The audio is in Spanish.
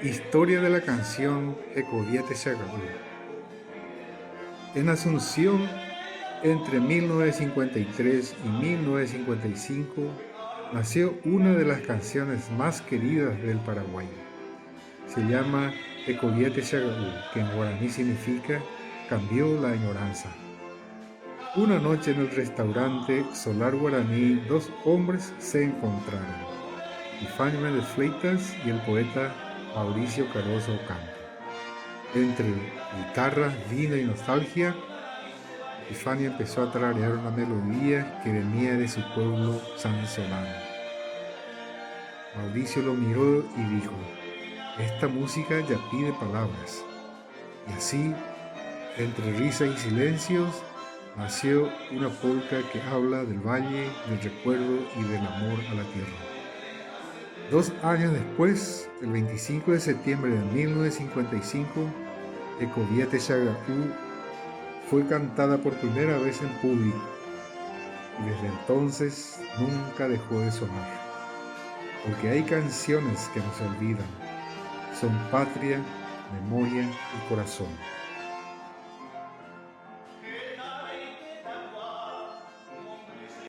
Historia de la canción Ecoviate Chagabú. En Asunción, entre 1953 y 1955, nació una de las canciones más queridas del Paraguay. Se llama Ecoviate Chagabú, que en guaraní significa cambió la ignorancia. Una noche en el restaurante Solar Guaraní, dos hombres se encontraron, Ifánio de Fleitas y el poeta Mauricio Caroso Ocampo. Entre guitarras, vino y nostalgia, Ifánio empezó a tararear una melodía que venía de su pueblo sansolano. Mauricio lo miró y dijo: esta música ya pide palabras. Y así, entre risas y silencios, nació una polca que habla del valle, del recuerdo y del amor a la tierra. 2 años después, el 25 de septiembre de 1955, Ecoviate Chagabú fue cantada por primera vez en público y desde entonces nunca dejó de sonar. Porque hay canciones que no se olvidan, son patria, memoria y corazón.